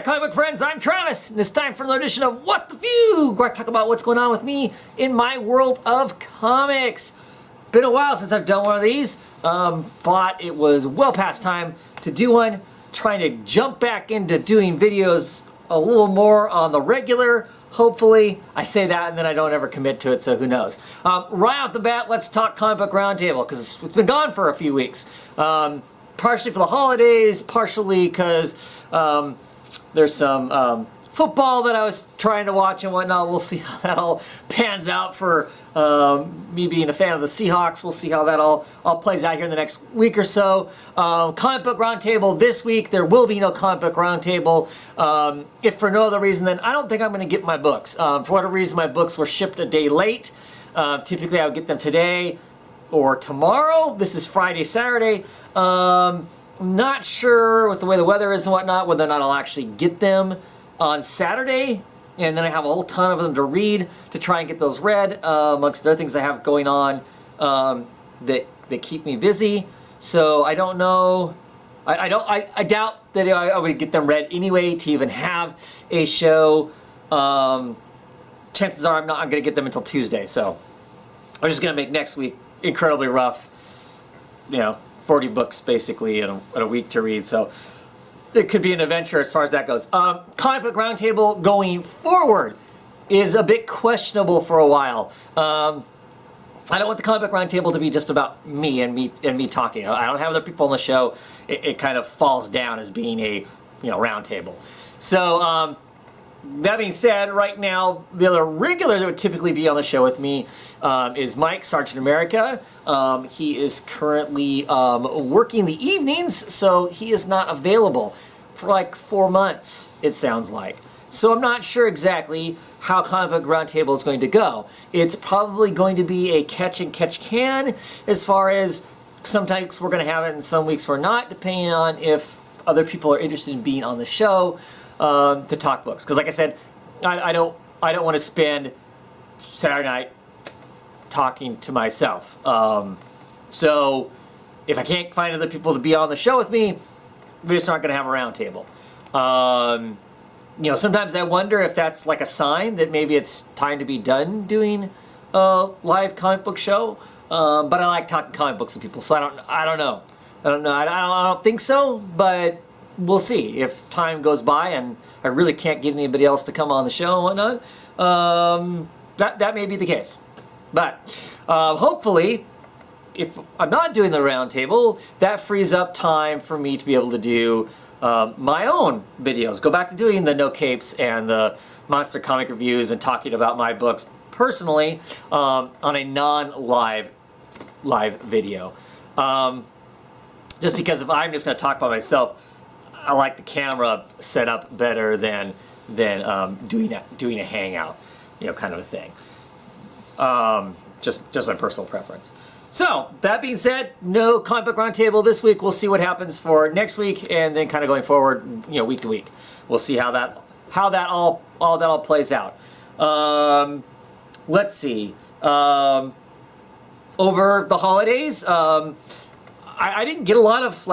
comic book friends, I'm Travis, and it's time for another edition of What the Fugue, where I talk about what's going on with me in my world of comics. Been a while since I've done one of these. Thought it was well past time to do one. Trying to jump back into doing videos a little more on the regular. Hopefully, I say that and then I don't ever commit to it, so who knows. Right off the bat, let's talk Comic Book Roundtable, because it's been gone for a few weeks. Partially for the holidays, partially because there's some football that I was trying to watch and whatnot. We'll see how that all pans out for me being a fan of the Seahawks. We'll see how that all plays out here in the next week or so. Comic Book Roundtable this week. There will be no Comic Book Roundtable. If for no other reason, then I don't think I'm going to get my books. For whatever reason, my books were shipped a day late. Typically, I would get them today or tomorrow. This is Friday, Saturday. Not sure with the way the weather is and whatnot, whether or not I'll actually get them on Saturday. And then I have a whole ton of them to read to try and get those read, amongst other things I have going on that keep me busy. So I don't know. I doubt that I would get them read anyway to even have a show. Chances are I'm going to get them until Tuesday. So I'm just going to make next week incredibly rough. 40 books basically in a week to read. So it could be an adventure as far as that goes. Comic Book Roundtable going forward is a bit questionable for a while. I don't want the Comic Book Roundtable to be just about me and me talking. I don't have other people on the show. It kind of falls down as being a roundtable. So that being said, right now the other regular that would typically be on the show with me is Mike, Sergeant America. He is currently working the evenings, so he is not available for like 4 months, it sounds like. So I'm not sure exactly how Comic Book Roundtable is going to go. It's probably going to be a catch and catch can, as far as sometimes we're going to have it and some weeks we're not, depending on if other people are interested in being on the show to talk books. Because like I said, I don't want to spend Saturday night talking to myself. So if I can't find other people to be on the show with me, we're just not going to have a roundtable. Sometimes I wonder if that's like a sign that maybe it's time to be done doing a live comic book show. But I like talking comic books to people, so I don't know. I don't think so, but we'll see. If time goes by and I really can't get anybody else to come on the show and whatnot, that may be the case. But hopefully, if I'm not doing the roundtable, that frees up time for me to be able to do my own videos. Go back to doing the No Capes and the Monster Comic reviews and talking about my books personally on a non-live video. Just because if I'm just going to talk by myself, I like the camera set up better than doing a hangout, kind of a thing. Just my personal preference. So that being said, no Comic Book Roundtable this week. We'll see what happens for next week, and then kind of going forward, week to week. We'll see how that all plays out. Let's see. Over the holidays, I didn't get a lot of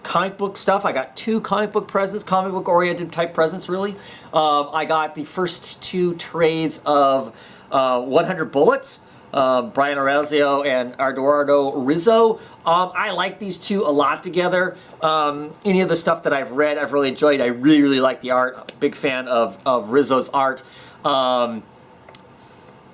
comic book stuff. I got 2 comic book presents, comic book oriented type presents really. I got the first 2 trades of 100 Bullets, Brian Orazio and Eduardo Rizzo. I like these 2 a lot together. Any of the stuff that I've read, I've really enjoyed. I really like the art. Big fan of Rizzo's art.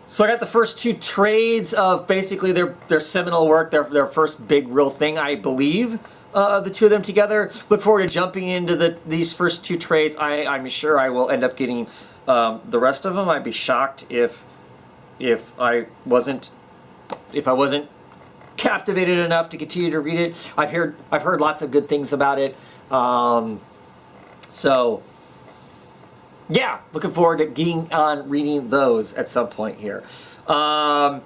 So I got the first 2 trades of basically their seminal work, their first big real thing, I believe. The 2 of them together. Look forward to jumping into these first 2 trades. I'm sure I will end up getting the rest of them. I'd be shocked if I wasn't captivated enough to continue to read it. I've heard lots of good things about it. So yeah, looking forward to getting on reading those at some point here. I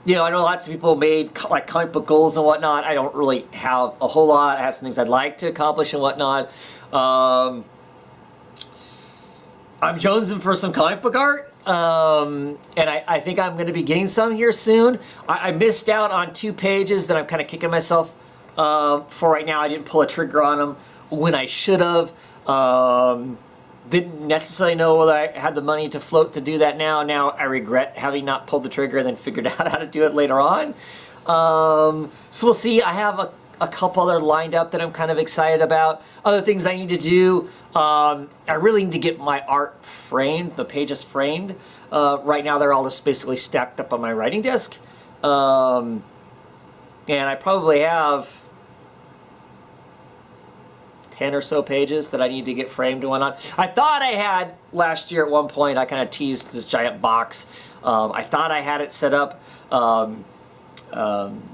know lots of people made comic book goals and whatnot. I don't really have a whole lot. I have some things I'd like to accomplish and whatnot. I'm jonesing for some comic book art. And I think I'm going to be getting some here soon. I missed out on 2 pages that I'm kind of kicking myself for right now. I didn't pull a trigger on them when I should have. Didn't necessarily know whether I had the money to float to do that now. Now I regret having not pulled the trigger and then figured out how to do it later on. So we'll see. I have a couple other lined up that I'm kind of excited about. Other things I need to do. I really need to get my art framed, the pages framed. Right now they're all just basically stacked up on my writing desk. And I probably have 10 or so pages that I need to get framed and whatnot. I thought I had last year at one point. I kind of teased this giant box. I thought I had it set up. My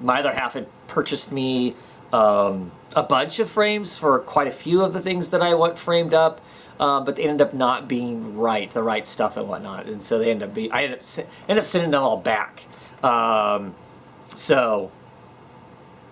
other half had purchased me a bunch of frames for quite a few of the things that I want framed up, but they ended up not being the right stuff and whatnot, and so they I ended up sending them all back. So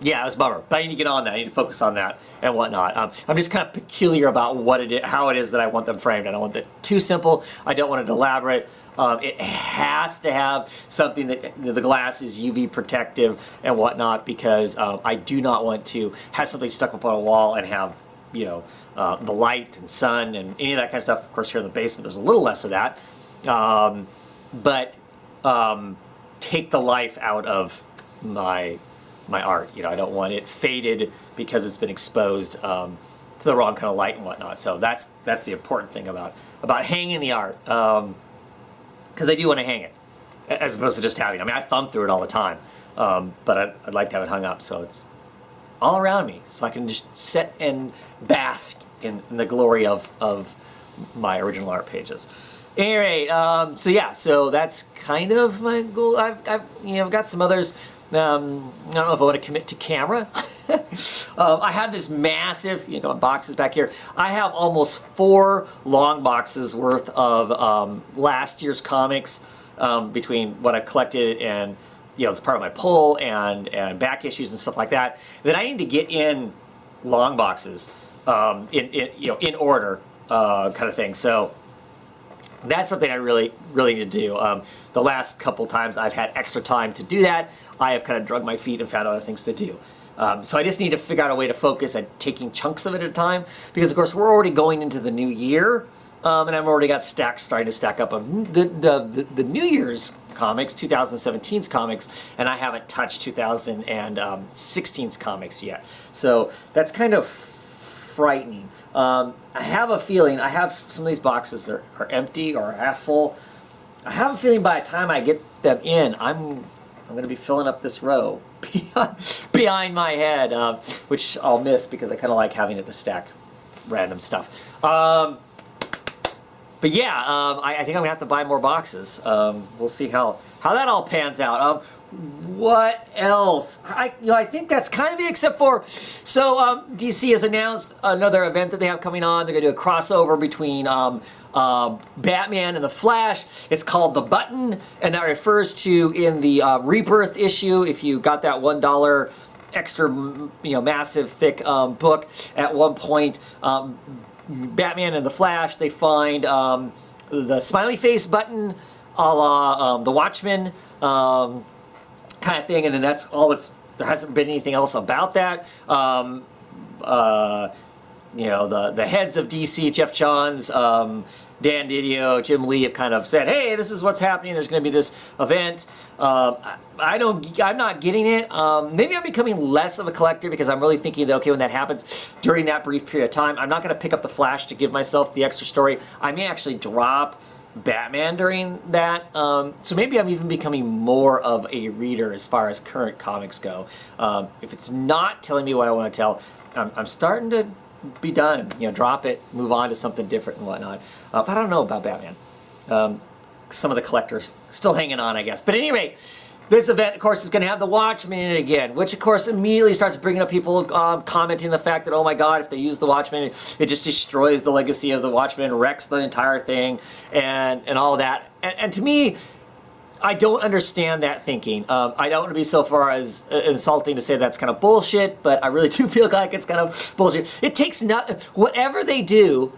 yeah, it was a bummer, but I need to get on that. I need to focus on that and whatnot. I'm just kind of peculiar about how it is that I want them framed. I don't want it too simple. I don't want it elaborate. It has to have something that the glass is UV protective and whatnot, because I do not want to have something stuck up on a wall and have, you know, the light and sun and any of that kind of stuff. Of course, here in the basement, there's a little less of that, but take the life out of my art. You know, I don't want it faded because it's been exposed to the wrong kind of light and whatnot. So that's the important thing about hanging the art. Because I do want to hang it, as opposed to just having it. I mean, I thumb through it all the time, but I'd like to have it hung up so it's all around me, so I can just sit and bask in the glory of my original art pages. At any rate, so yeah, so that's kind of my goal. I've got some others. I don't know if I want to commit to camera. I have this massive, boxes back here. I have almost 4 long boxes worth of last year's comics, between what I've collected and, it's part of my pull and back issues and stuff like that I need to get in long boxes, in order, kind of thing. So that's something I really need to do. The last couple times I've had extra time to do that, I have kind of drug my feet and found other things to do. So I just need to figure out a way to focus at taking chunks of it at a time, because of course we're already going into the new year, and I've already got starting to stack up of the New Year's comics, 2017's comics, and I haven't touched 2016's comics yet. So that's kind of frightening. I have a feeling, I have some of these boxes are empty or half full. I have a feeling by the time I get them in, I'm going to be filling up this row behind my head, which I'll miss because I kind of like having it to stack random stuff. But yeah, I think I'm going to have to buy more boxes. We'll see how that all pans out. What else? I think that's kind of it, except for, so DC has announced another event that they have coming on. They're going to do a crossover between Batman and the Flash. It's called The Button, and that refers to, in the Rebirth issue, if you got that $1 extra, massive thick book, at one point, Batman and the Flash, they find the smiley face button, a la the Watchmen, kind of thing, and then that's all. There hasn't been anything else about that. The heads of DC, Jeff Johns, Dan Didio, Jim Lee, have kind of said, hey, this is what's happening. There's going to be this event. I'm not getting it. Maybe I'm becoming less of a collector because I'm really thinking that, okay, when that happens during that brief period of time, I'm not going to pick up the Flash to give myself the extra story. I may actually drop Batman during that. So maybe I'm even becoming more of a reader as far as current comics go. If it's not telling me what I want to tell, I'm starting to be done. Drop it, move on to something different and whatnot. But I don't know about Batman. Some of the collectors still hanging on, I guess. But at any rate, this event, of course, is going to have the Watchmen in it again, which, of course, immediately starts bringing up people commenting the fact that, oh my God, if they use the Watchmen, it just destroys the legacy of the Watchmen, wrecks the entire thing, and all of that. And to me, I don't understand that thinking. I don't want to be so far as insulting to say that's kind of bullshit, but I really do feel like it's kind of bullshit. It takes whatever they do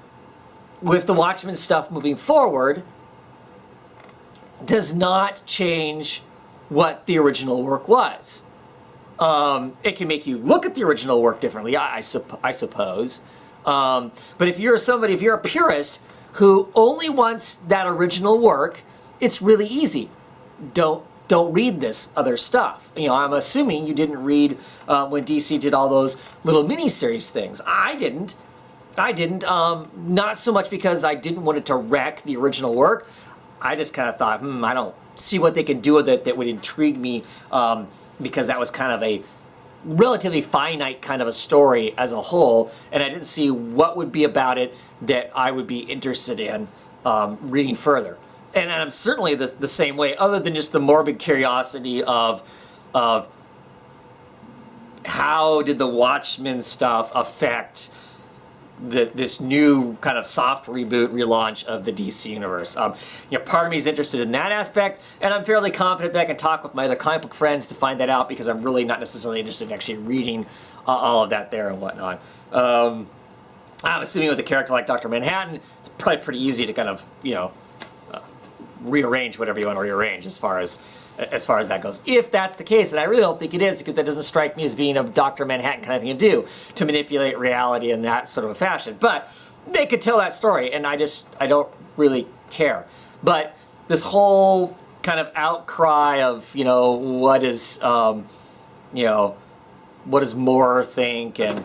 with the Watchmen stuff moving forward does not change what the original work was. It can make you look at the original work differently, I suppose, But if you're a purist who only wants that original work, it's really easy. Don't read this other stuff. I'm assuming you didn't read when DC did all those little miniseries things. I didn't. Not so much because I didn't want it to wreck the original work. I just kind of thought, I don't see what they can do with it that would intrigue me, because that was kind of a relatively finite kind of a story as a whole, and I didn't see what would be about it that I would be interested in reading further. And I'm certainly the same way, other than just the morbid curiosity of how did the Watchmen stuff affect this new kind of soft reboot, relaunch of the DC universe. Part of me is interested in that aspect, and I'm fairly confident that I can talk with my other comic book friends to find that out, because I'm really not necessarily interested in actually reading all of that there and whatnot. I'm assuming with a character like Dr. Manhattan, it's probably pretty easy to kind of, rearrange whatever you want to rearrange as far as that goes. If that's the case, and I really don't think it is, because that doesn't strike me as being a Dr. Manhattan kind of thing to do, to manipulate reality in that sort of a fashion. But they could tell that story, and I don't really care. But this whole kind of outcry of, what does Moore think, and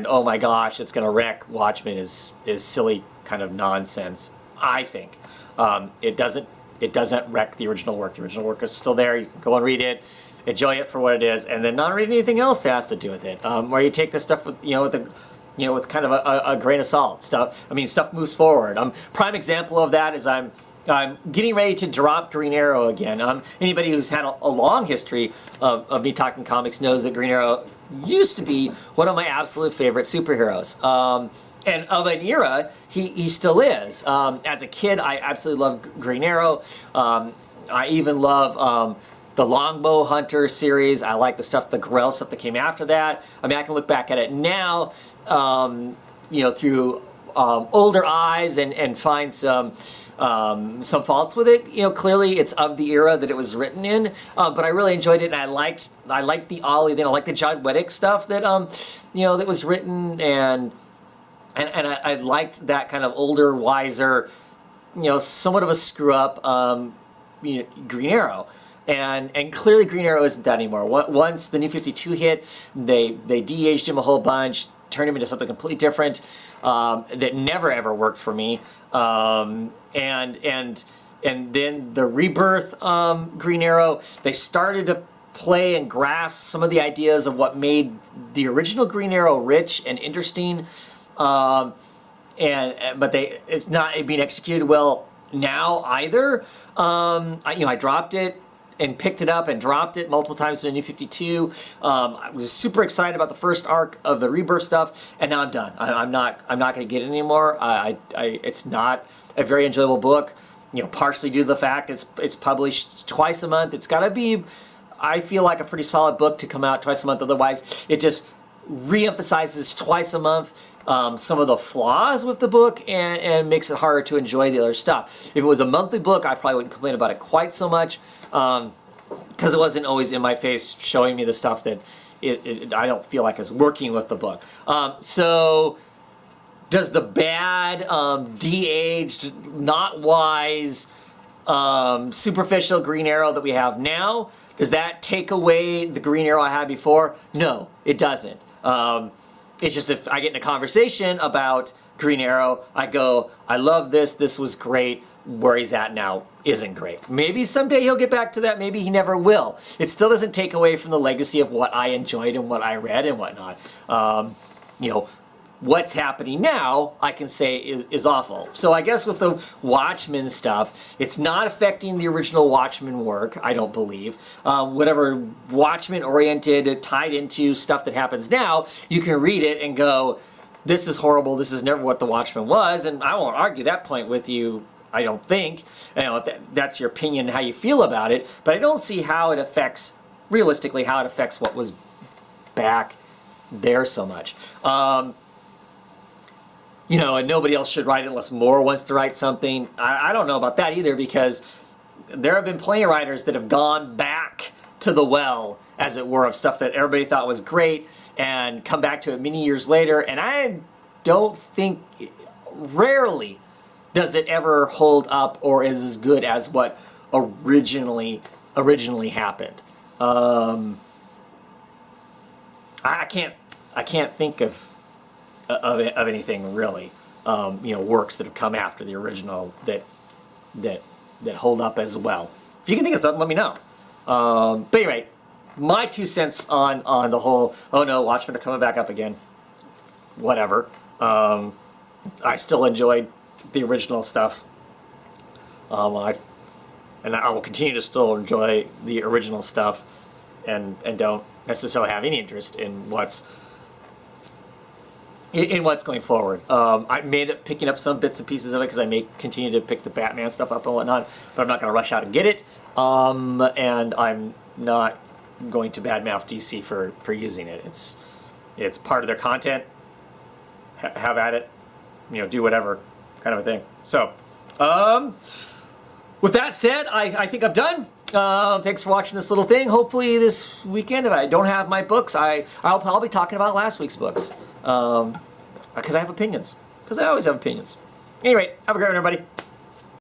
oh my gosh, it's going to wreck Watchmen is silly kind of nonsense, I think. It doesn't wreck the original work. The original work is still there. You can go and read it, enjoy it for what it is, and then not read anything else that has to do with it. Where you take this stuff with with kind of a grain of salt. Stuff moves forward. Prime example of that is I'm getting ready to drop Green Arrow again. Anybody who's had a long history of me talking comics knows that Green Arrow used to be one of my absolute favorite superheroes. And of an era, he still is. As a kid, I absolutely loved Green Arrow. I even love the Longbow Hunter series. I like the Grell stuff that came after that. I can look back at it now, through older eyes and find some faults with it. Clearly it's of the era that it was written in, but I really enjoyed it, and I liked the Ollie, I like the John Weddick stuff that that was written, and I liked that kind of older, wiser, somewhat of a screw up, Green Arrow. And clearly Green Arrow isn't that anymore. Once the New 52 hit, they de-aged him a whole bunch, turned him into something completely different, that never ever worked for me. And then the Rebirth Green Arrow, they started to play and grasp some of the ideas of what made the original Green Arrow rich and interesting. But it's not being executed well now either. I dropped it and picked it up and dropped it multiple times in the New 52. I was super excited about the first arc of the Rebirth stuff, and now I'm done. I'm not going to get it anymore. It's not a very enjoyable book. Partially due to the fact it's published twice a month. It's got to be, I feel like, a pretty solid book to come out twice a month. Otherwise, it just re-emphasizes twice a month some of the flaws with the book and makes it harder to enjoy the other stuff. If it was a monthly book, I probably wouldn't complain about it quite so much, because it wasn't always in my face showing me the stuff that I don't feel like is working with the book. So does the bad, de-aged, not wise, superficial Green Arrow that we have now, does that take away the Green Arrow I had before? No, it doesn't. It's just if I get in a conversation about Green Arrow, I go, I love this was great. Where he's at now isn't great. Maybe someday he'll get back to that, maybe he never will. It still doesn't take away from the legacy of what I enjoyed and what I read and whatnot. What's happening now, I can say is awful. So I guess with the Watchmen stuff, it's not affecting the original Watchmen work, I don't believe. Whatever Watchmen-oriented, tied into stuff that happens now, you can read it and go, this is horrible, this is never what the Watchmen was, and I won't argue that point with you, I don't think. That's your opinion, how you feel about it, but I don't see how it affects, realistically, how it affects what was back there so much. And nobody else should write it unless Moore wants to write something. I don't know about that either, because there have been plenty of writers that have gone back to the well, as it were, of stuff that everybody thought was great and come back to it many years later, and don't think, rarely does it ever hold up or is as good as what originally happened. I can't think of anything really, works that have come after the original that hold up as well. If you can think of something, let me know. But anyway, my 2 cents on the whole, oh no, Watchmen are coming back up again. Whatever. I still enjoyed the original stuff. I will continue to still enjoy the original stuff, and don't necessarily have any interest in what's going forward. I may end up picking up some bits and pieces of it because I may continue to pick the Batman stuff up and whatnot, but I'm not going to rush out and get it. And I'm not going to badmouth DC for using it. It's part of their content. Have at it. Do whatever kind of a thing. So, with that said, I think I'm done. Thanks for watching this little thing. Hopefully this weekend, if I don't have my books, I'll probably be talking about last week's books. Because I have opinions. Because I always have opinions. Anyway, have a great one, everybody.